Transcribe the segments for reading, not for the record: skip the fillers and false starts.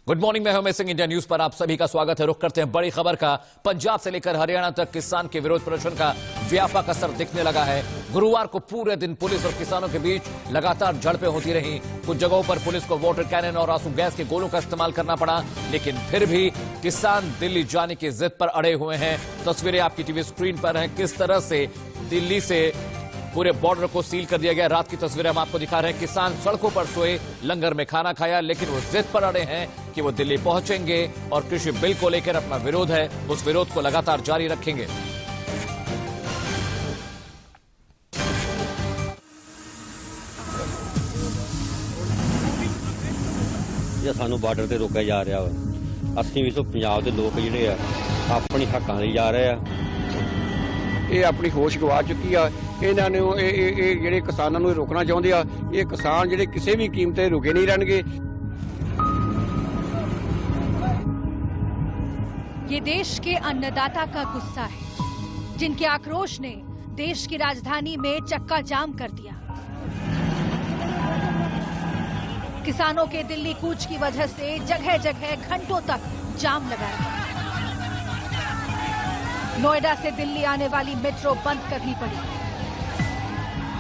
Good morning, मैं हूं Singh. India news पर आप सभी का स्वागत है। रुख करते हैं बड़ी खबर का। पंजाब से लेकर हरियाणा तक किसान के विरोध प्रदर्शन का व्यापक असर दिखने लगा है। गुरुवार को पूरे दिन पुलिस और किसानों के बीच लगातार झड़पें होती रहीं। कुछ जगहों पर पुलिस को वाटर कैनन और आंसू गैस के गोलों का इस्तेमाल करना पड़ा, लेकिन फिर भी किसान दिल्ली जाने की जिद पर अड़े हुए हैं। तस्वीरें आपकी टीवी स्क्रीन पर हैं। किस तरह से दिल्ली से पूरे बॉर्डर को सील कर दिया गया। रात की तस्वीरें हम आपको दिखा रहे हैं। किसान सड़कों पर सोए, लंगर में खाना खाया, लेकिन वो जिद पर अड़े हैं कि वो दिल्ली पहुंचेंगे और कृषि बिल को लेकर अपना विरोध है, उस विरोध को लगातार जारी रखेंगे। ये सानू बार्डर ते रोका जा रहा वा। 80-20 पंजाब के लोग जिहड़े आ अपनी हक्कां लई जा रहे आ। ये अपनी होश गवा चुकी आ। इन्हां ने ਜਿਹੜੇ ਕਿਸਾਨਾਂ ਨੂੰ ਰੋਕਣਾ ਚਾਹੁੰਦੇ ਆ। ਇਹ ਕਿਸਾਨ ਜਿਹੜੇ ਕਿਸੇ ਵੀ ਕੀਮਤ ਤੇ ਰੁਕੇ ਨਹੀਂ ਰਹਿਣਗੇ। ये देश के अन्नदाता का गुस्सा है, जिनके आक्रोश ने देश की राजधानी में चक्का जाम कर दिया। किसानों के दिल्ली कूच की वजह से जगह जगह घंटों तक जाम लगा रहा। नोएडा से दिल्ली आने वाली मेट्रो बंद करनी पड़ी।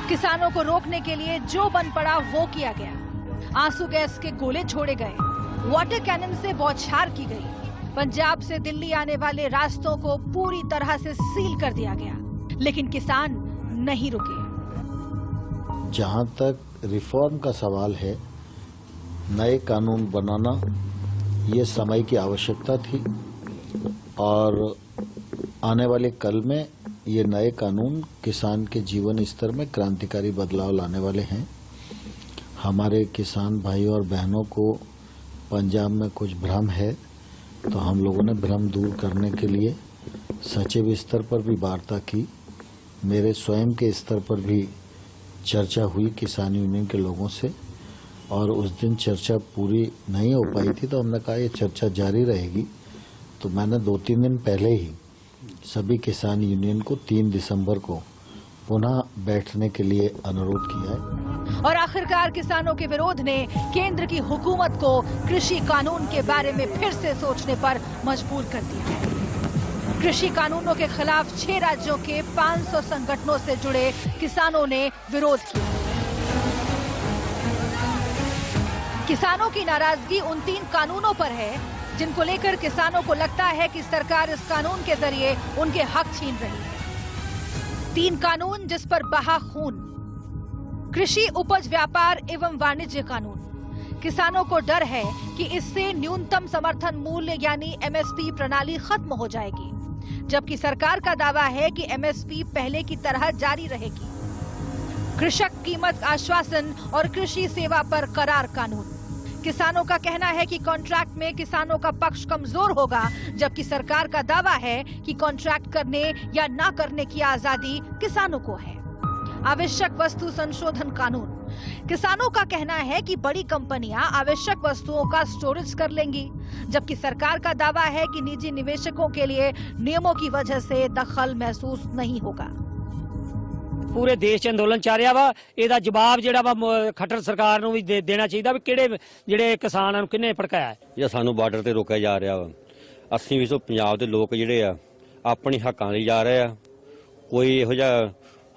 किसानों को रोकने के लिए जो बन पड़ा वो किया गया। आंसू गैस के गोले छोड़े गए, वाटर कैनन से बौछार की गई। पंजाब से दिल्ली आने वाले रास्तों को पूरी तरह से सील कर दिया गया, लेकिन किसान नहीं रुके। जहां तक रिफॉर्म का सवाल है, नए कानून बनाना ये समय की आवश्यकता थी और आने वाले कल में ये नए कानून किसान के जीवन स्तर में क्रांतिकारी बदलाव लाने वाले हैं। हमारे किसान भाइयों और बहनों को पंजाब में कुछ भ्रम है, तो हम लोगों ने भ्रम दूर करने के लिए सचिव स्तर पर भी वार्ता की। मेरे स्वयं के स्तर पर भी चर्चा हुई किसान यूनियन के लोगों से, और उस दिन चर्चा पूरी नहीं हो पाई थी, तो हमने कहा ये चर्चा जारी रहेगी। तो मैंने 2-3 दिन पहले ही सभी किसान यूनियन को 3 दिसंबर को पुनः बैठने के लिए अनुरोध किया है। और आखिरकार किसानों के विरोध ने केंद्र की हुकूमत को कृषि कानून के बारे में फिर से सोचने पर मजबूर कर दिया है। कृषि कानूनों के खिलाफ 6 राज्यों के 500 संगठनों से जुड़े किसानों ने विरोध किया। किसानों की नाराजगी उन 3 कानूनों पर है जिनको लेकर किसानों को लगता है कि सरकार इस कानून के जरिए उनके हक छीन रही है। 3 कानून जिस पर बहा खून। कृषि उपज व्यापार एवं वाणिज्य कानून। किसानों को डर है कि इससे न्यूनतम समर्थन मूल्य यानी एमएसपी प्रणाली खत्म हो जाएगी, जबकि सरकार का दावा है कि एमएसपी पहले की तरह जारी रहेगी। कृषक कीमत आश्वासन और कृषि सेवा पर करार कानून। किसानों का कहना है कि कॉन्ट्रैक्ट में किसानों का पक्ष कमजोर होगा, जबकि सरकार का दावा है कि कॉन्ट्रैक्ट करने या ना करने की आजादी किसानों को है। आवश्यक वस्तु संशोधन कानून। किसानों का कहना है कि बड़ी कंपनियां आवश्यक वस्तुओं का स्टोरेज कर लेंगी, जबकि सरकार का दावा है कि निजी निवेशकों के लिए नियमों की वजह से दखल महसूस नहीं होगा। पूरे देश अंदोलन चल रहा वा। ਇਹਦਾ जवाब ਜਿਹੜਾ ਵਾ ਖੱਟਰ ਸਰਕਾਰ ਨੂੰ ਵੀ ਦੇਣਾ ਚਾਹੀਦਾ ਵੀ ਕਿਹੜੇ ਜਿਹੜੇ ਕਿਸਾਨਾਂ ਨੂੰ ਕਿੰਨੇ ਭੜਕਾਇਆ ਹੈ। ਇਹ ਸਾਨੂੰ ਬਾਰਡਰ ਤੇ ਰੋਕਿਆ ਜਾ ਰਿਹਾ ਵਾ। 80-20 ਪੰਜਾਬ ਦੇ ਲੋਕ ਜਿਹੜੇ ਆ ਆਪਣੀ ਹੱਕਾਂ ਲਈ ਜਾ ਰਹੇ ਆ। ਕੋਈ ਇਹੋ ਜਿਹਾ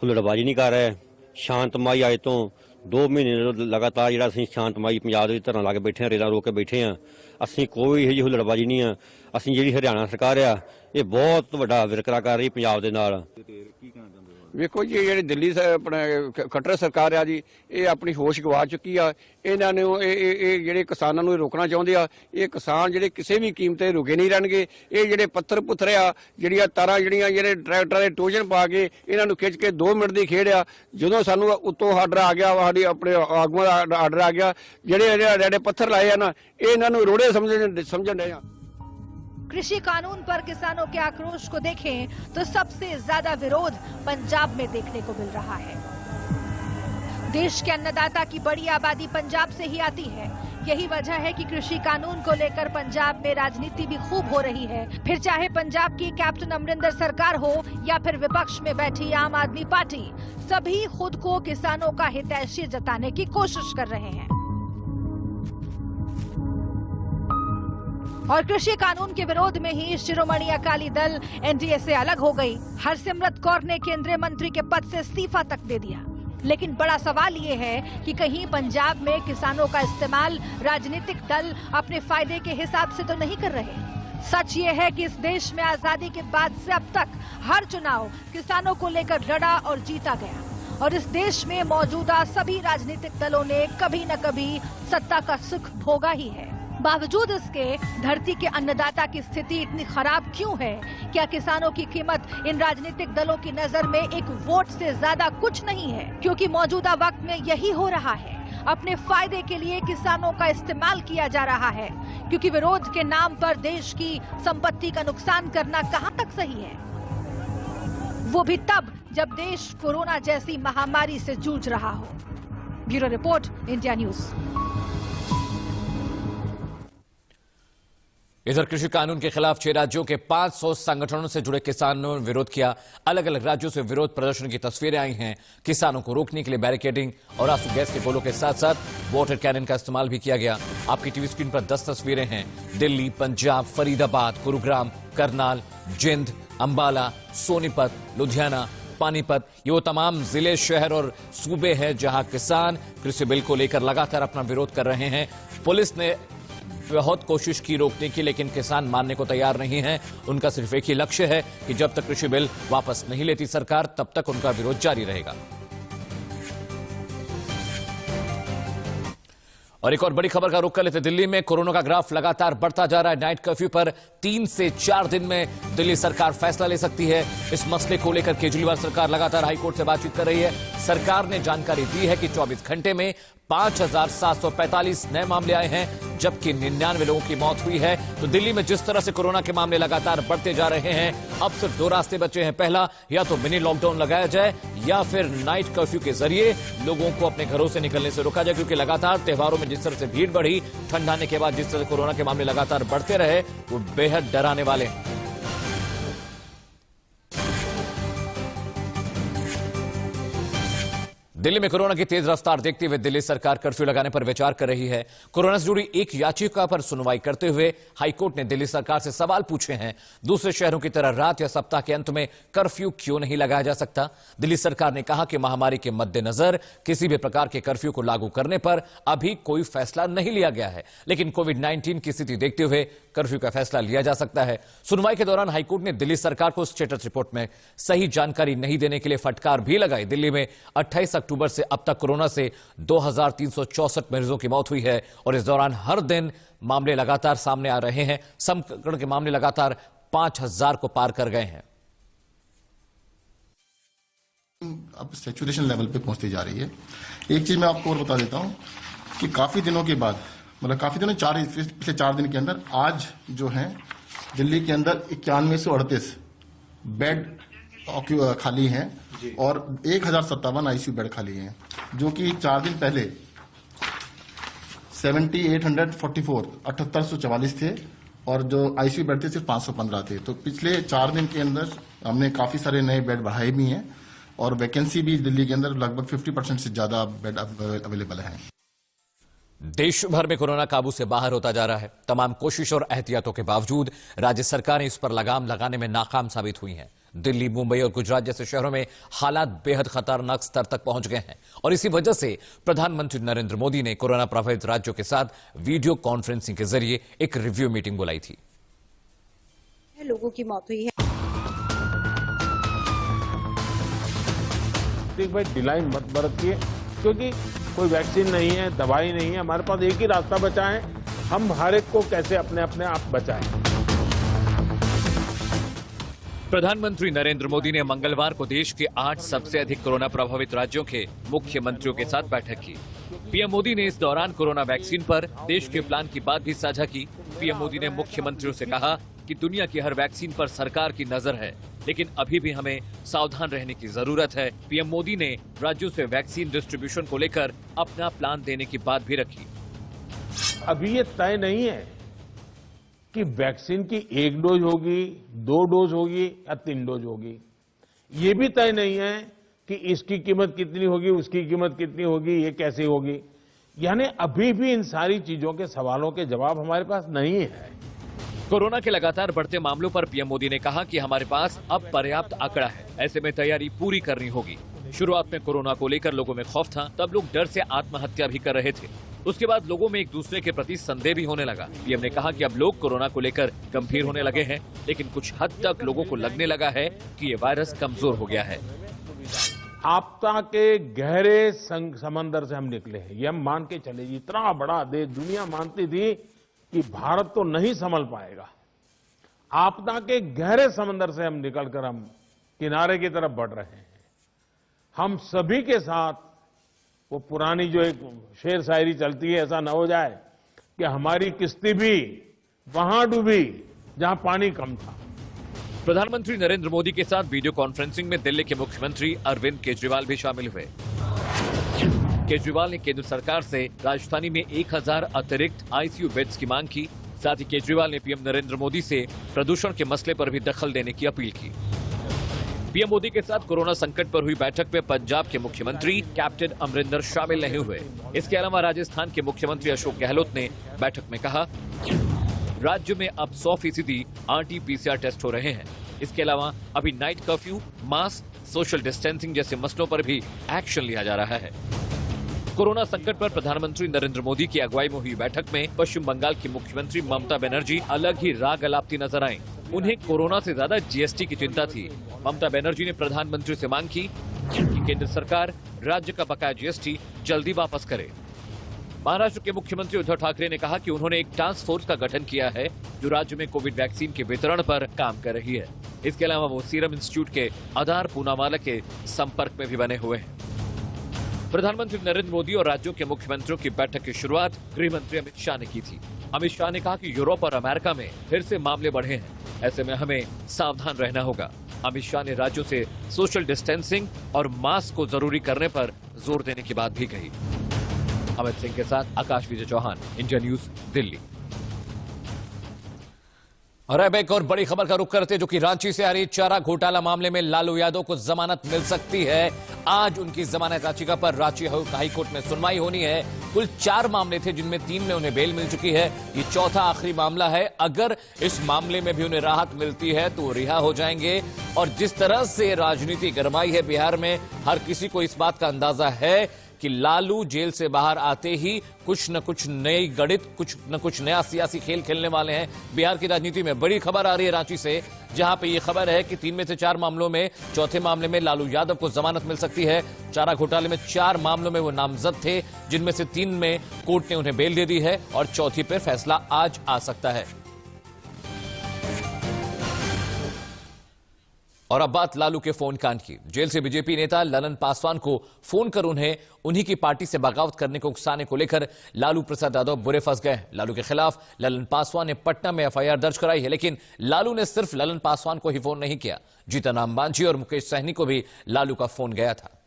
ਹੁਲੜਬਾਜ਼ੀ ਨਹੀਂ ਕਰ ਰਿਹਾ। ਸ਼ਾਂਤਮਈ ਅੱਜ ਤੋਂ 2 ਮਹੀਨੇ ਲਗਾਤਾਰ ਜਿਹੜਾ ਅਸੀਂ ਸ਼ਾਂਤਮਈ ਪੰਜਾਬ ਦੇ ਵਿੱਚ ਧਰਨਾ ਲਾ ਕੇ ਬੈਠੇ ਆ, ਰੇਲਾਂ ਰੋਕ ਕੇ ਬੈਠੇ ਆ। ਅਸੀਂ ਕੋਈ ਇਹੋ ਜਿਹੀ ਹੁਲੜਬਾਜ਼ੀ ਨਹੀਂ ਆ। ਅਸੀਂ ਜਿਹੜੀ ਹਰਿਆਣਾ ਸਰਕਾਰ ਆ ਇਹ ਬਹੁਤ ਵੱਡਾ ਵਿਤਕਰਾ ਕਰ ਰਹੀ ਪੰਜਾਬ ਦੇ ਨਾਲ। ਵੇਖੋ ਜੀ, ਜਿਹੜੀ ਦਿੱਲੀ ਆਪਣੇ ਖੱਟਰ ਸਰਕਾਰ ਆ ਜੀ, ਇਹ ਆਪਣੀ ਹੋਸ਼ ਗਵਾ ਚੁੱਕੀ ਆ। ਇਹਨਾਂ ਨੇ ਇਹ ਜਿਹੜੇ ਕਿਸਾਨਾਂ ਨੂੰ ਰੋਕਣਾ ਚਾਹੁੰਦੇ ਆ। ਇਹ ਕਿਸਾਨ ਜਿਹੜੇ ਕਿਸੇ ਵੀ ਕੀਮਤ ਤੇ ਰੁਕੇ ਨਹੀਂ ਰਹਿਣਗੇ। ਇਹ ਜਿਹੜੇ ਪੱਥਰ ਪੁੱਥਰ ਆ, ਜਿਹੜੀਆਂ ਤਾਰਾਂ ਜਿਹੜੇ ਟਰੈਕਟਰਾਂ ਦੇ ਟੋਜਨ ਪਾ ਕੇ ਇਹਨਾਂ ਨੂੰ ਖਿੱਚ ਕੇ 2 ਮਿੰਟ ਦੀ ਖੇਡ ਆ। ਜਦੋਂ ਸਾਨੂੰ ਉੱਤੋਂ ਆਰਡਰ ਆ ਗਿਆ, ਸਾਡੀ ਆਪਣੇ ਆਗੂਆਂ ਦਾ ਆਰਡਰ ਆ ਗਿਆ, ਜਿਹੜੇ ਪੱਥਰ ਲਾਏ ਆ ਨਾ, ਇਹ ਇਹਨਾਂ ਨੂੰ ਰੋੜੇ ਸਮਝਣ ਡਏ ਆ। कृषि कानून पर किसानों के आक्रोश को देखें तो सबसे ज्यादा विरोध पंजाब में देखने को मिल रहा है। देश के अन्नदाता की बड़ी आबादी पंजाब से ही आती है। यही वजह है कि कृषि कानून को लेकर पंजाब में राजनीति भी खूब हो रही है। फिर चाहे पंजाब की कैप्टन अमरिंदर सरकार हो या फिर विपक्ष में बैठी आम आदमी पार्टी, सभी खुद को किसानों का हितैषी जताने की कोशिश कर रहे हैं। और कृषि कानून के विरोध में ही शिरोमणि अकाली दल एनडीए से अलग हो गई। हरसिमरत कौर ने केंद्रीय मंत्री के पद से इस्तीफा तक दे दिया। लेकिन बड़ा सवाल ये है कि कहीं पंजाब में किसानों का इस्तेमाल राजनीतिक दल अपने फायदे के हिसाब से तो नहीं कर रहे। सच ये है कि इस देश में आजादी के बाद से अब तक हर चुनाव किसानों को लेकर लड़ा और जीता गया और इस देश में मौजूदा सभी राजनीतिक दलों ने कभी न कभी सत्ता का सुख भोगा ही है। बावजूद इसके धरती के अन्नदाता की स्थिति इतनी खराब क्यों है? क्या किसानों की कीमत इन राजनीतिक दलों की नजर में एक वोट से ज्यादा कुछ नहीं है? क्योंकि मौजूदा वक्त में यही हो रहा है। अपने फायदे के लिए किसानों का इस्तेमाल किया जा रहा है, क्योंकि विरोध के नाम पर देश की संपत्ति का नुकसान करना कहां तक सही है? वो भी तब जब देश कोरोना जैसी महामारी से जूझ रहा हो। Bureau report, India news. इधर कृषि कानून के खिलाफ 6 राज्यों के 500 संगठनों से जुड़े किसानों ने विरोध किया। अलग अलग राज्यों से विरोध प्रदर्शन की तस्वीरें आई हैं। किसानों को रोकने के लिए बैरिकेडिंग और आंसू गैस के गोलों के साथ साथ वाटर कैनन का इस्तेमाल भी किया गया। आपकी टीवी स्क्रीन पर 10 तस्वीरें हैं। दिल्ली, पंजाब, फरीदाबाद, गुरुग्राम, करनाल, जिंद, अंबाला, सोनीपत, लुधियाना, पानीपत, ये वो तमाम जिले, शहर और सूबे हैं जहां किसान कृषि बिल को लेकर लगातार अपना विरोध कर रहे हैं। पुलिस ने बहुत कोशिश की रोकने की, लेकिन किसान मानने को तैयार नहीं है। उनका सिर्फ एक ही लक्ष्य है कि जब तक कृषि बिल वापस नहीं लेती सरकार, तब तक उनका विरोध जारी रहेगा। और एक और बड़ी खबर का रुख कर लेते। दिल्ली में कोरोना का ग्राफ लगातार बढ़ता जा रहा है। नाइट कर्फ्यू पर 3 से 4 दिन में दिल्ली सरकार फैसला ले सकती है। इस मसले को लेकर केजरीवाल सरकार लगातार हाईकोर्ट से बातचीत कर रही है। सरकार ने जानकारी दी है कि 24 घंटे में 5,745 नए मामले आए हैं, जबकि 99 लोगों की मौत हुई है। तो दिल्ली में जिस तरह से कोरोना के मामले लगातार बढ़ते जा रहे हैं, अब सिर्फ 2 रास्ते बचे हैं। पहला, या तो मिनी लॉकडाउन लगाया जाए या फिर नाइट कर्फ्यू के जरिए लोगों को अपने घरों से निकलने से रोका जाए, क्योंकि लगातार त्योहारों में जिस तरह से भीड़ बढ़ी, ठंड आने के बाद जिस तरह से कोरोना के मामले लगातार बढ़ते रहे, वो बेहद डराने वाले हैं। दिल्ली में कोरोना की तेज रफ्तार देखते हुए दिल्ली सरकार कर्फ्यू लगाने पर विचार कर रही है। कोरोना से जुड़ी एक याचिका पर सुनवाई करते हुए हाईकोर्ट ने दिल्ली सरकार से सवाल पूछे हैं। दूसरे शहरों की तरह रात या सप्ताह के अंत में कर्फ्यू क्यों नहीं लगाया जा सकता? दिल्ली सरकार ने कहा कि महामारी के मद्देनजर किसी भी प्रकार के कर्फ्यू को लागू करने पर अभी कोई फैसला नहीं लिया गया है, लेकिन कोविड-19 की स्थिति देखते हुए कर्फ्यू का फैसला लिया जा सकता है। सुनवाई के दौरान हाईकोर्ट ने दिल्ली सरकार को स्टेटस रिपोर्ट में सही जानकारी नहीं देने के लिए फटकार भी लगाई। दिल्ली में 28 अक्टूबर से अब तक कोरोना से 2,364 मरीजों की मौत हुई है और इस दौरान हर दिन मामले लगातार सामने आ रहे हैं। संक्रमण के मामले लगातार 5,000 को पार कर गए हैं। अब सैचुरेशन लेवल पे पहुंचती जा रही है। एक चीज मैं आपको और बता देता हूं कि काफी दिनों के बाद, मतलब काफी दिनों, पिछले 4 दिन के अंदर आज जो है दिल्ली के अंदर 9138 बेड खाली हैं और 1057 आईसीयू बेड खाली हैं, जो कि 4 दिन पहले 7844 7844 थे और जो आईसीयू बेड थे सिर्फ 515 थे। तो पिछले 4 दिन के अंदर हमने काफी सारे नए बेड बढ़ाए भी हैं और वैकेंसी भी दिल्ली के अंदर लगभग 50% से ज्यादा बेड अवेलेबल है। देश भर में कोरोना काबू से बाहर होता जा रहा है। तमाम कोशिश और एहतियातों के बावजूद राज्य सरकारें इस पर लगाम लगाने में नाकाम साबित हुई हैं। दिल्ली, मुंबई और गुजरात जैसे शहरों में हालात बेहद खतरनाक स्तर तक पहुंच गए हैं और इसी वजह से प्रधानमंत्री नरेंद्र मोदी ने कोरोना प्रभावित राज्यों के साथ वीडियो कॉन्फ्रेंसिंग के जरिए एक रिव्यू मीटिंग बुलाई थी। लोगों की मौत हुई है। भाई ढिलाई मत बरतिए, क्योंकि कोई वैक्सीन नहीं है, दवाई नहीं है। हमारे पास एक ही रास्ता बचा है, हम हर एक को कैसे अपने अपने आप बचाएं। प्रधानमंत्री नरेंद्र मोदी ने मंगलवार को देश के 8 सबसे अधिक कोरोना प्रभावित राज्यों के मुख्यमंत्रियों के साथ बैठक की। पीएम मोदी ने इस दौरान कोरोना वैक्सीन पर देश के प्लान की बात भी साझा की। पीएम मोदी ने मुख्यमंत्रियों से कहा कि दुनिया की हर वैक्सीन पर सरकार की नजर है, लेकिन अभी भी हमें सावधान रहने की जरूरत है। पीएम मोदी ने राज्यों से वैक्सीन डिस्ट्रीब्यूशन को लेकर अपना प्लान देने की बात भी रखी। अभी ये तय नहीं है कि वैक्सीन की 1 डोज होगी, 2 डोज होगी या 3 डोज होगी। ये भी तय नहीं है कि इसकी कीमत कितनी होगी, उसकी कीमत कितनी होगी, ये कैसे होगी। यानी अभी भी इन सारी चीजों के सवालों के जवाब हमारे पास नहीं है। कोरोना के लगातार बढ़ते मामलों पर पीएम मोदी ने कहा कि हमारे पास अब पर्याप्त आंकड़ा है, ऐसे में तैयारी पूरी करनी होगी। शुरुआत में कोरोना को लेकर लोगों में खौफ था, तब लोग डर से आत्महत्या भी कर रहे थे। उसके बाद लोगों में एक दूसरे के प्रति संदेह भी होने लगा। पीएम ने कहा कि अब लोग कोरोना को लेकर गंभीर होने लगे हैं, लेकिन कुछ हद तक लोगों को लगने लगा है कि ये वायरस कमजोर हो गया है। आपदा के गहरे समंदर से हम निकले हैं, ये हम मान के चले। इतना बड़ा देश, दुनिया मानती थी कि भारत तो नहीं संभल पाएगा। आपदा के गहरे समंदर से हम निकलकर हम किनारे की तरफ बढ़ रहे हैं। हम सभी के साथ वो पुरानी जो एक शेर शायरी चलती है, ऐसा न हो जाए कि हमारी किश्ती भी वहां डूबी जहां पानी कम था। प्रधानमंत्री नरेंद्र मोदी के साथ वीडियो कॉन्फ्रेंसिंग में दिल्ली के मुख्यमंत्री अरविंद केजरीवाल भी शामिल हुए। केजरीवाल ने केंद्र सरकार से राजधानी में 1000 अतिरिक्त आईसीयू बेड्स की मांग की। साथ ही केजरीवाल ने पीएम नरेंद्र मोदी से प्रदूषण के मसले पर भी दखल देने की अपील की। पीएम मोदी के साथ कोरोना संकट पर हुई बैठक में पंजाब के मुख्यमंत्री कैप्टन अमरिंदर शामिल नहीं हुए। इसके अलावा राजस्थान के मुख्यमंत्री अशोक गहलोत ने बैठक में कहा, राज्य में अब 100% RT-PCR टेस्ट हो रहे हैं। इसके अलावा अभी night curfew, mask, social distancing जैसे मसलों पर भी एक्शन लिया जा रहा है। कोरोना संकट पर प्रधानमंत्री नरेंद्र मोदी की अगुवाई में हुई बैठक में पश्चिम बंगाल की मुख्यमंत्री ममता बनर्जी अलग ही राग अलापती नजर आईं। उन्हें कोरोना से ज्यादा जीएसटी की चिंता थी। ममता बनर्जी ने प्रधानमंत्री से मांग की कि केंद्र सरकार राज्य का बकाया जीएसटी जल्दी वापस करे। महाराष्ट्र के मुख्यमंत्री उद्धव ठाकरे ने कहा कि उन्होंने एक टास्क फोर्स का गठन किया है जो राज्य में कोविड वैक्सीन के वितरण पर काम कर रही है। इसके अलावा वो सीरम इंस्टीट्यूट के आधार पूनावाला के संपर्क में भी बने हुए हैं। प्रधानमंत्री नरेंद्र मोदी और राज्यों के मुख्यमंत्रियों की बैठक की शुरुआत गृह मंत्री अमित शाह ने की थी। अमित शाह ने कहा कि यूरोप और अमेरिका में फिर से मामले बढ़े हैं, ऐसे में हमें सावधान रहना होगा। अमित शाह ने राज्यों से सोशल डिस्टेंसिंग और मास्क को जरूरी करने पर जोर देने की बात भी कही। अमित सिंह के साथ आकाश विजय चौहान, इंडिया न्यूज, दिल्ली। और अब एक और बड़ी खबर का रुख करते जो कि रांची से आ रही चारा घोटाला मामले में लालू यादव को जमानत मिल सकती है। आज उनकी जमानत याचिका पर रांची हाईकोर्ट में सुनवाई होनी है। कुल 4 मामले थे जिनमें 3 में उन्हें बेल मिल चुकी है। ये चौथा आखिरी मामला है। अगर इस मामले में भी उन्हें राहत मिलती है तो रिहा हो जाएंगे। और जिस तरह से राजनीति गरमाई है बिहार में, हर किसी को इस बात का अंदाजा है कि लालू जेल से बाहर आते ही कुछ न कुछ नई गणित, कुछ न कुछ नया सियासी खेल खेलने वाले हैं। बिहार की राजनीति में बड़ी खबर आ रही है रांची से, जहां पे ये खबर है कि 3 में से 4 मामलों में चौथे मामले में लालू यादव को जमानत मिल सकती है। चारा घोटाले में 4 मामलों में वो नामजद थे, जिनमें से 3 में कोर्ट ने उन्हें बेल दे दी है और चौथी पर फैसला आज आ सकता है। और अब बात लालू के फोन कांड की। जेल से बीजेपी नेता ललन पासवान को फोन कर उन्हीं की पार्टी से बगावत करने को उकसाने को लेकर लालू प्रसाद यादव बुरे फंस गए हैं। लालू के खिलाफ ललन पासवान ने पटना में एफआईआर दर्ज कराई है, लेकिन लालू ने सिर्फ ललन पासवान को ही फोन नहीं किया। जीतन राम मांझी और मुकेश सहनी को भी लालू का फोन गया था।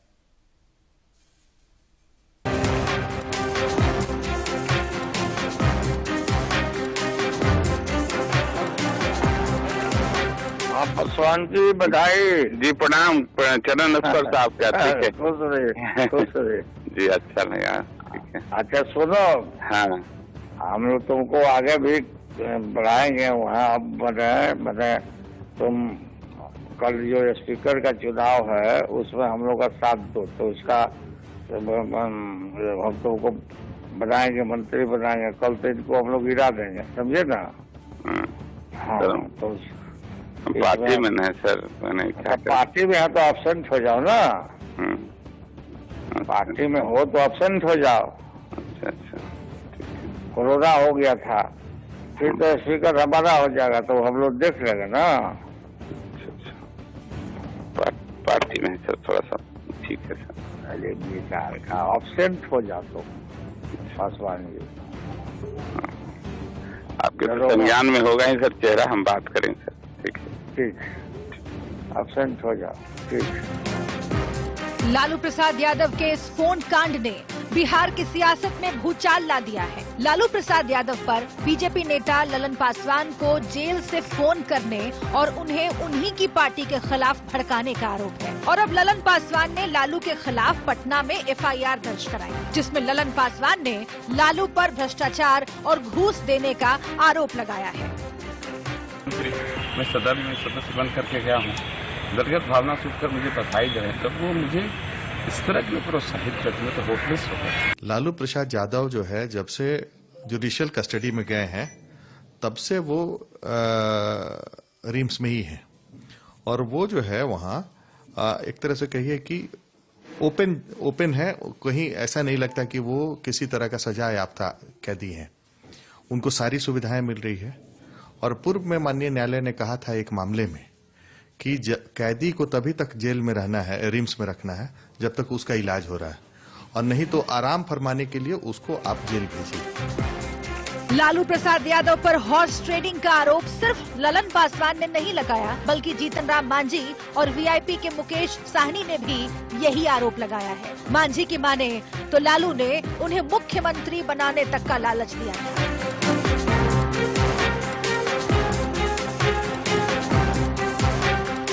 पासवान की बधाई जी, प्रणाम। चरण नमस्कार साहब, क्या ठीक है? खुश रहे जी, अच्छा लगा। ठीक है, अच्छा सुनो। हाँ, हम लोग तुमको आगे भी बढ़ाएंगे वहाँ। अब बताए तुम कल जो स्पीकर का चुनाव है उसमें हम लोग का साथ दो, तो उसका हम तुमको बनाएंगे, मंत्री बनाएंगे। कल तो इनको हम लोग गिरा देंगे, समझे ना? हाँ, तो पार्टी में है सर, मैंने पार्टी में है तो एब्सेंट हो जाओ ना। पार्टी में हो तो एब्सेंट हो जाओ। अच्छा, कोरोना हो गया था, फिर तो स्पीकर हमारा हो जाएगा, तो हम लोग देख लेंगे ना। पार्टी में सर थोड़ा सा ठीक है सर। अरे बिहार का एब्सेंट हो जाओ तो पासवान जी। आपके संज्ञान में होगा ही सर चेहरा, हम बात करेंगे सर। ठीक है, ठीक, एब्सेंट हो जाओ। ठीक। लालू प्रसाद यादव के इस फोन कांड ने बिहार की सियासत में भूचाल ला दिया है। लालू प्रसाद यादव पर बीजेपी नेता ललन पासवान को जेल से फोन करने और उन्हें उन्हीं की पार्टी के खिलाफ भड़काने का आरोप है। और अब ललन पासवान ने लालू के खिलाफ पटना में एफआईआर दर्ज कराई, जिसमें ललन पासवान ने लालू पर भ्रष्टाचार और घूस देने का आरोप लगाया है। मैं सदन में सदस्य बन करके गया हूँ, दलगत भावना सूझकर मुझे बधाई दें, तब वो मुझे इस तरह के प्रोत्साहित करती है तो होपलेस हो गया। लालू प्रसाद यादव जो है जब से जुडिशियल कस्टडी में गए हैं तब से वो रिम्स में ही हैं और वो जो है वहाँ एक तरह से कहिए कि ओपन है, कहीं ऐसा नहीं लगता कि वो किसी तरह का सजा याफ्ता कैदी हैं। उनको सारी सुविधाएं मिल रही है और पूर्व में माननीय न्यायालय ने कहा था एक मामले में कि कैदी को तभी तक जेल में रहना है, रिम्स में रखना है जब तक उसका इलाज हो रहा है और नहीं तो आराम फरमाने के लिए उसको आप जेल भेजिए। लालू प्रसाद यादव पर हॉर्स ट्रेडिंग का आरोप सिर्फ ललन पासवान ने नहीं लगाया, बल्कि जीतन राम मांझी और वीआईपी के मुकेश साहनी ने भी यही आरोप लगाया है। मांझी की माने तो लालू ने उन्हें मुख्यमंत्री बनाने तक का लालच दिया था।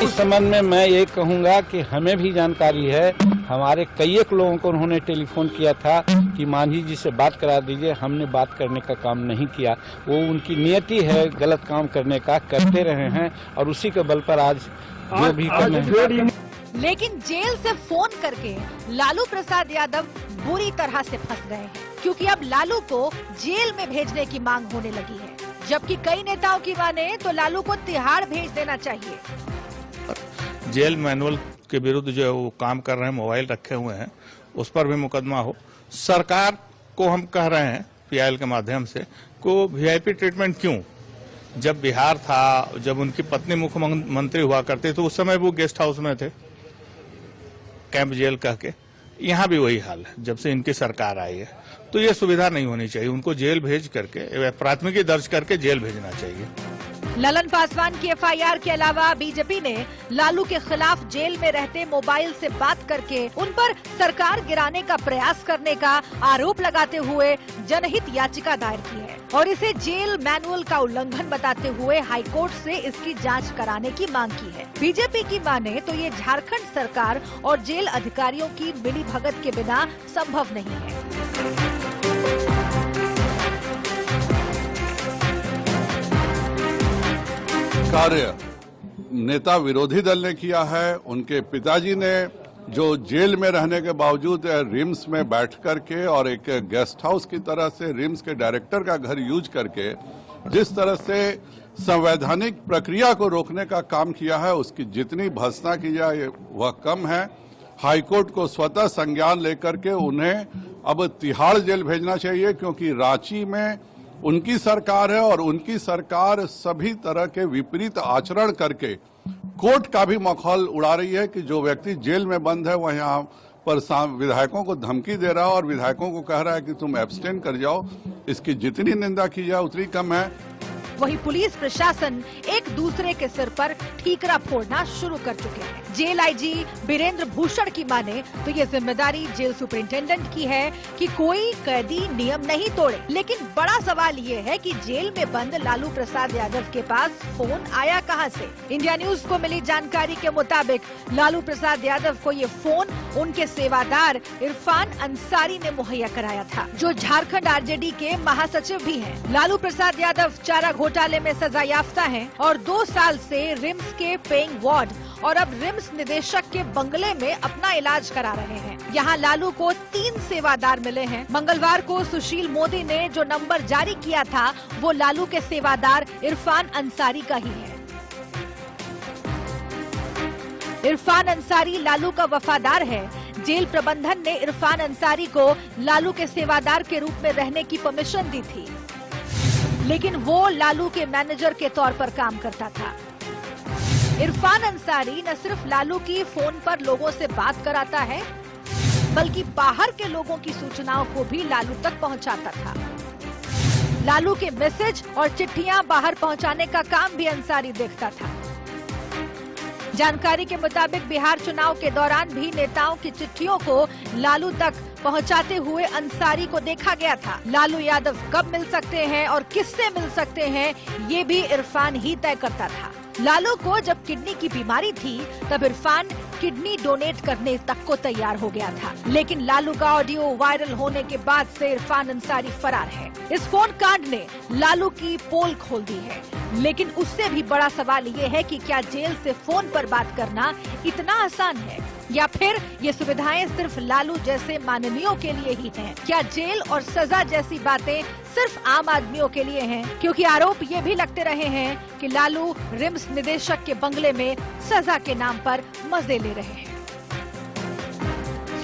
इस संबंध में मैं ये कहूंगा कि हमें भी जानकारी है, हमारे कई एक लोगों को उन्होंने टेलीफोन किया था कि मांझी जी से बात करा दीजिए, हमने बात करने का काम नहीं किया। वो उनकी नियति है गलत काम करने का, करते रहे हैं और उसी के बल पर आज जो भी कर रहे हैं। लेकिन जेल से फोन करके लालू प्रसाद यादव बुरी तरह से फंस गए हैं, क्योंकि अब लालू को जेल में भेजने की मांग होने लगी है, जबकि कई नेताओं की माने तो लालू को तिहाड़ भेज देना चाहिए। जेल मैनुअल के विरुद्ध जो है वो काम कर रहे हैं, मोबाइल रखे हुए हैं, उस पर भी मुकदमा हो। सरकार को हम कह रहे हैं पीआईएल के माध्यम से को वीआईपी ट्रीटमेंट क्यों? जब बिहार था, जब उनकी पत्नी मुख्यमंत्री हुआ करते तो उस समय वो गेस्ट हाउस में थे, कैंप जेल कह के। यहाँ भी वही हाल है जब से इनकी सरकार आई है, तो ये सुविधा नहीं होनी चाहिए। उनको जेल भेज करके प्राथमिकी दर्ज करके जेल भेजना चाहिए। ललन पासवान की एफआईआर के अलावा बीजेपी ने लालू के खिलाफ जेल में रहते मोबाइल से बात करके उन पर सरकार गिराने का प्रयास करने का आरोप लगाते हुए जनहित याचिका दायर की है और इसे जेल मैनुअल का उल्लंघन बताते हुए हाईकोर्ट से इसकी जांच कराने की मांग की है। बीजेपी की माने तो ये झारखंड सरकार और जेल अधिकारियों की मिलीभगत के बिना संभव नहीं है। कार्य नेता विरोधी दल ने किया है। उनके पिताजी ने जो जेल में रहने के बावजूद रिम्स में बैठ करके और एक गेस्ट हाउस की तरह से रिम्स के डायरेक्टर का घर यूज करके जिस तरह से संवैधानिक प्रक्रिया को रोकने का काम किया है, उसकी जितनी भर्त्सना की जाए वह कम है। हाईकोर्ट को स्वतः संज्ञान लेकर के उन्हें अब तिहाड़ जेल भेजना चाहिए, क्योंकि रांची में उनकी सरकार है और उनकी सरकार सभी तरह के विपरीत आचरण करके कोर्ट का भी मखौल उड़ा रही है कि जो व्यक्ति जेल में बंद है वह यहाँ पर विधायकों को धमकी दे रहा है और विधायकों को कह रहा है कि तुम एब्सटेन कर जाओ। इसकी जितनी निंदा की जाए उतनी कम है। वही पुलिस प्रशासन एक दूसरे के सिर पर ठीकरा फोड़ना शुरू कर चुके हैं। जेल आईजी बीरेंद्र भूषण की माने तो ये जिम्मेदारी जेल सुपरिंटेंडेंट की है कि कोई कैदी नियम नहीं तोड़े। लेकिन बड़ा सवाल ये है कि जेल में बंद लालू प्रसाद यादव के पास फोन आया कहां से? इंडिया न्यूज को मिली जानकारी के मुताबिक लालू प्रसाद यादव को ये फोन उनके सेवादार इरफान अंसारी ने मुहैया कराया था, जो झारखंड आरजेडी के महासचिव भी हैं। लालू प्रसाद यादव चारा घोटाले में सजायाफ्ता हैं और 2 साल से रिम्स के पेइंग वार्ड और अब रिम्स निदेशक के बंगले में अपना इलाज करा रहे हैं। यहाँ लालू को 3 सेवादार मिले हैं। मंगलवार को सुशील मोदी ने जो नंबर जारी किया था वो लालू के सेवादार इरफान अंसारी का ही है। इरफान अंसारी लालू का वफादार है। जेल प्रबंधन ने इरफान अंसारी को लालू के सेवादार के रूप में रहने की परमिशन दी थी, लेकिन वो लालू के मैनेजर के तौर पर काम करता था। इरफान अंसारी न सिर्फ लालू की फोन पर लोगों से बात कराता है, बल्कि बाहर के लोगों की सूचनाओं को भी लालू तक पहुंचाता था। लालू के मैसेज और चिट्ठियां बाहर पहुंचाने का काम भी अंसारी देखता था। जानकारी के मुताबिक बिहार चुनाव के दौरान भी नेताओं की चिट्ठियों को लालू तक पहुंचाते हुए अंसारी को देखा गया था। लालू यादव कब मिल सकते हैं और किससे मिल सकते हैं, ये भी इरफान ही तय करता था। लालू को जब किडनी की बीमारी थी तब इरफान किडनी डोनेट करने तक को तैयार हो गया था। लेकिन लालू का ऑडियो वायरल होने के बाद से इरफान अंसारी फरार है। इस फोन कांड ने लालू की पोल खोल दी है। लेकिन उससे भी बड़ा सवाल ये है कि क्या जेल से फोन पर बात करना इतना आसान है, या फिर ये सुविधाएं सिर्फ लालू जैसे माननीयों के लिए ही हैं? क्या जेल और सजा जैसी बातें सिर्फ आम आदमियों के लिए हैं? क्योंकि आरोप ये भी लगते रहे हैं कि लालू रिम्स निदेशक के बंगले में सजा के नाम पर मजे ले रहे हैं।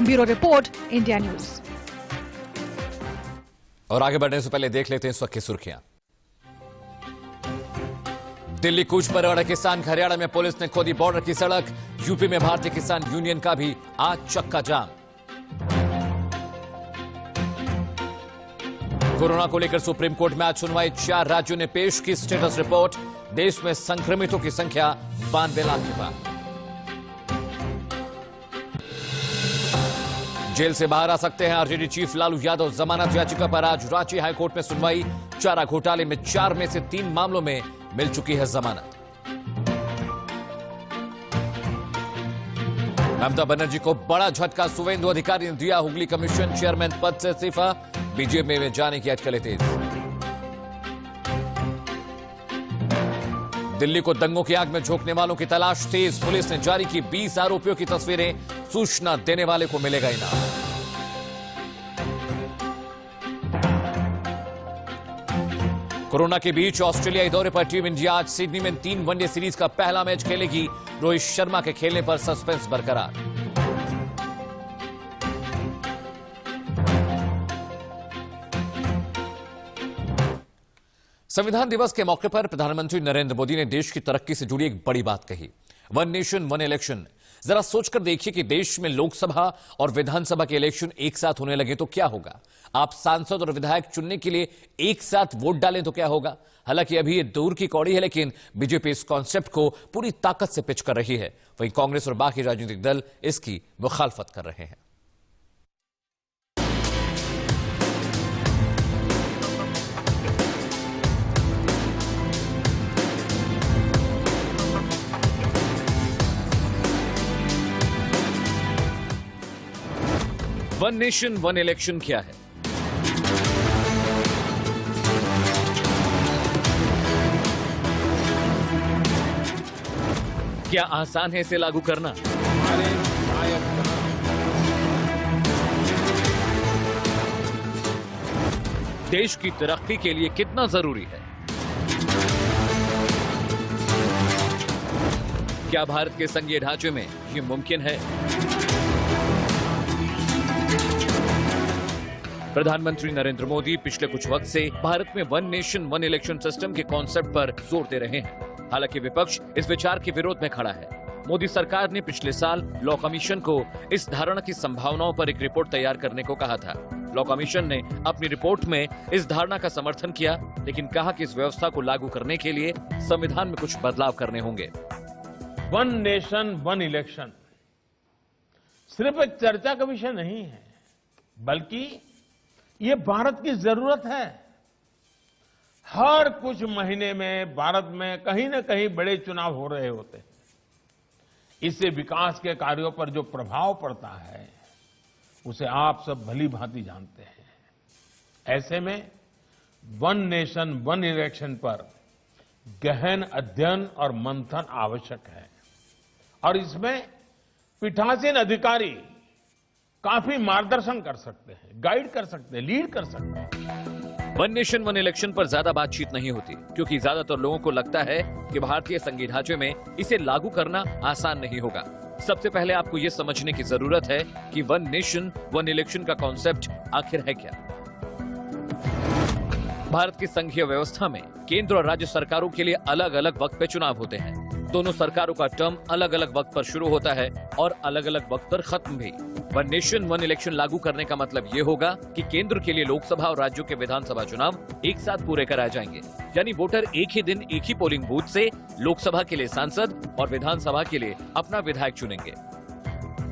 Bureau report, India news. और आगे बढ़ने से पहले देख लेते हैं इस वक्त की सुर्खियां। दिल्ली कूच पर अड़े किसान, हरियाणा में पुलिस ने खोदी बॉर्डर की सड़क। यूपी में भारतीय किसान यूनियन का भी आज चक्का जाम। कोरोना को लेकर सुप्रीम कोर्ट में आज सुनवाई। 4 राज्यों ने पेश की स्टेटस रिपोर्ट। देश में संक्रमितों की संख्या 92 लाख के पार। जेल से बाहर आ सकते हैं आरजेडी चीफ लालू यादव। जमानत याचिका पर आज रांची हाईकोर्ट में सुनवाई। चारा घोटाले में 4 में से 3 मामलों में मिल चुकी है जमानत। ममता बनर्जी को बड़ा झटका, सुवेंदु अधिकारी ने दिया हुगली कमीशन चेयरमैन पद से इस्तीफा। बीजेपी में जाने की अटकलें तेज। दिल्ली को दंगों की आग में झोंकने वालों की तलाश तेज। पुलिस ने जारी की 20 आरोपियों की तस्वीरें। सूचना देने वाले को मिलेगा इनाम। कोरोना के बीच ऑस्ट्रेलियाई दौरे पर टीम इंडिया आज सिडनी में 3 वनडे सीरीज का पहला मैच खेलेगी। रोहित शर्मा के खेलने पर सस्पेंस बरकरार। संविधान दिवस के मौके पर प्रधानमंत्री नरेंद्र मोदी ने देश की तरक्की से जुड़ी एक बड़ी बात कही, 1 नेशन 1 इलेक्शन। जरा सोचकर देखिए कि देश में लोकसभा और विधानसभा के इलेक्शन एक साथ होने लगे तो क्या होगा। आप सांसद और विधायक चुनने के लिए एक साथ वोट डालें तो क्या होगा। हालांकि अभी ये दूर की कौड़ी है, लेकिन बीजेपी इस कॉन्सेप्ट को पूरी ताकत से पिच कर रही है। वहीं कांग्रेस और बाकी राजनीतिक दल इसकी मुखालफत कर रहे हैं। वन नेशन 1 इलेक्शन क्या है? क्या आसान है इसे लागू करना? देश की तरक्की के लिए कितना जरूरी है? क्या भारत के संघीय ढांचे में यह मुमकिन है? प्रधानमंत्री नरेंद्र मोदी पिछले कुछ वक्त से भारत में 1 नेशन 1 इलेक्शन सिस्टम के कॉन्सेप्ट पर जोर दे रहे हैं। हालांकि विपक्ष इस विचार के विरोध में खड़ा है। मोदी सरकार ने पिछले साल लॉ कमीशन को इस धारणा की संभावनाओं पर एक रिपोर्ट तैयार करने को कहा था। लॉ कमीशन ने अपनी रिपोर्ट में इस धारणा का समर्थन किया, लेकिन कहा कि इस व्यवस्था को लागू करने के लिए संविधान में कुछ बदलाव करने होंगे। 1 नेशन 1 इलेक्शन सिर्फ एक चर्चा का विषय नहीं है, बल्कि ये भारत की जरूरत है। हर कुछ महीने में भारत में कहीं न कहीं बड़े चुनाव हो रहे होते हैं। इससे विकास के कार्यों पर जो प्रभाव पड़ता है उसे आप सब भली भांति जानते हैं। ऐसे में 1 नेशन 1 इलेक्शन पर गहन अध्ययन और मंथन आवश्यक है और इसमें पीठासीन अधिकारी काफी मार्गदर्शन कर सकते हैं, गाइड कर सकते हैं, लीड कर सकते हैं। 1 नेशन 1 इलेक्शन पर ज्यादा बातचीत नहीं होती, क्योंकि ज्यादातर लोगों को लगता है कि भारतीय संघीय ढांचे में इसे लागू करना आसान नहीं होगा। सबसे पहले आपको यह समझने की जरूरत है कि 1 नेशन 1 इलेक्शन का कॉन्सेप्ट आखिर है क्या। भारत की संघीय व्यवस्था में केंद्र और राज्य सरकारों के लिए अलग अलग वक्त पे चुनाव होते हैं। दोनों सरकारों का टर्म अलग अलग वक्त पर शुरू होता है और अलग अलग वक्त पर खत्म भी। 1 नेशन 1 इलेक्शन लागू करने का मतलब ये होगा कि केंद्र के लिए लोकसभा और राज्यों के विधानसभा चुनाव एक साथ पूरे कराए जाएंगे, यानी वोटर एक ही दिन एक ही पोलिंग बूथ से लोकसभा के लिए सांसद और विधानसभा के लिए अपना विधायक चुनेंगे।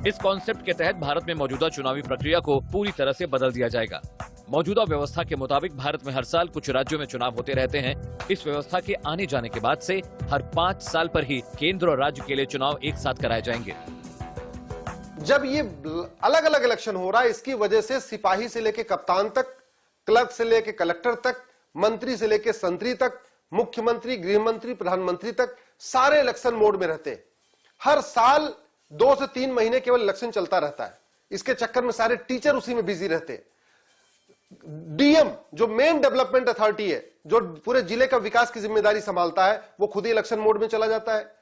इस कॉन्सेप्ट के तहत भारत में मौजूदा चुनावी प्रक्रिया को पूरी तरह से बदल दिया जाएगा। मौजूदा व्यवस्था के मुताबिक भारत में हर साल कुछ राज्यों में चुनाव होते रहते हैं। इस व्यवस्था के आने जाने के बाद से हर 5 साल पर ही केंद्र और राज्य के लिए चुनाव एक साथ कराए जाएंगे। जब ये अलग अलग इलेक्शन हो रहा है, इसकी वजह से सिपाही से लेके कप्तान तक, क्लर्क से लेके कलेक्टर तक, मंत्री से लेके संतरी तक, मुख्यमंत्री, गृह मंत्री, प्रधानमंत्री तक सारे इलेक्शन मोड में रहते हैं। हर साल 2 से 3 महीने केवल इलेक्शन चलता रहता है। इसके चक्कर में सारे टीचर उसी में बिजी रहते हैं। डीएम जो मेन डेवलपमेंट अथॉरिटी है, जो पूरे जिले का विकास की जिम्मेदारी संभालता है, वो खुद ही इलेक्शन मोड में चला जाता है।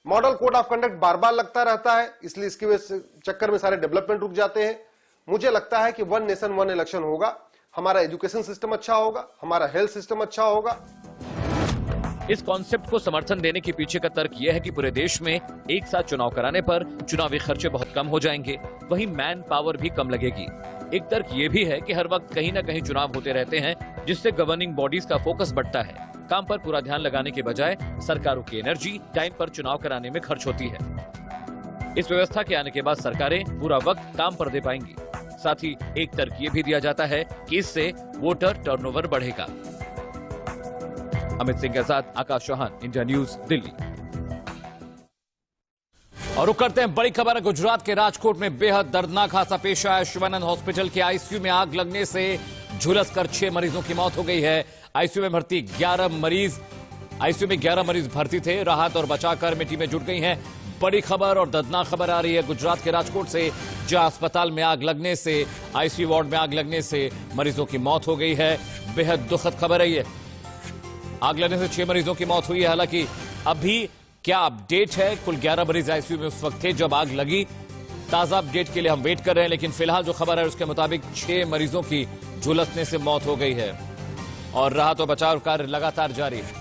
मॉडल कोड ऑफ कंडक्ट बार बार लगता रहता है, इसलिए इसके वजह से चक्कर में सारे डेवलपमेंट रुक जाते हैं। मुझे लगता है कि 1 नेशन 1 इलेक्शन होगा, हमारा एजुकेशन सिस्टम अच्छा होगा, हमारा हेल्थ सिस्टम अच्छा होगा। इस कॉन्सेप्ट को समर्थन देने के पीछे का तर्क यह है कि पूरे देश में एक साथ चुनाव कराने पर चुनावी खर्चे बहुत कम हो जाएंगे, वहीं मैन पावर भी कम लगेगी। एक तर्क यह भी है कि हर वक्त कहीं न कहीं चुनाव होते रहते हैं, जिससे गवर्निंग बॉडीज का फोकस बढ़ता है। काम पर पूरा ध्यान लगाने के बजाय सरकारों की एनर्जी टाइम पर चुनाव कराने में खर्च होती है। इस व्यवस्था के आने के बाद सरकारें पूरा वक्त काम पर दे पाएंगी। साथ ही एक तर्क ये भी दिया जाता है कि इससे वोटर टर्नओवर बढ़ेगा। अमित सिंह के साथ आकाश चौहान, इंडिया न्यूज, दिल्ली। और रुक करते हैं बड़ी खबर है। गुजरात के राजकोट में बेहद दर्दनाक हादसा पेश आया। शिवानंद हॉस्पिटल के आईसीयू में आग लगने से झुलसकर 6 मरीजों की मौत हो गई है। आईसीयू में 11 मरीज भर्ती थे। राहत और बचाव कार्य में टीमें जुट गई हैं। बड़ी खबर और दर्दनाक खबर आ रही है गुजरात के राजकोट से, जहां अस्पताल में आग लगने से, आईसीयू वार्ड में आग लगने से मरीजों की मौत हो गई है। बेहद दुखद खबर है ये। आग लगने से 6 मरीजों की मौत हुई है। हालांकि अभी क्या अपडेट है, कुल 11 मरीज आईसीयू में उस वक्त थे जब आग लगी। ताजा अपडेट के लिए हम वेट कर रहे हैं, लेकिन फिलहाल जो खबर है उसके मुताबिक 6 मरीजों की झुलसने से मौत हो गई है और राहत और बचाव कार्य लगातार जारी है।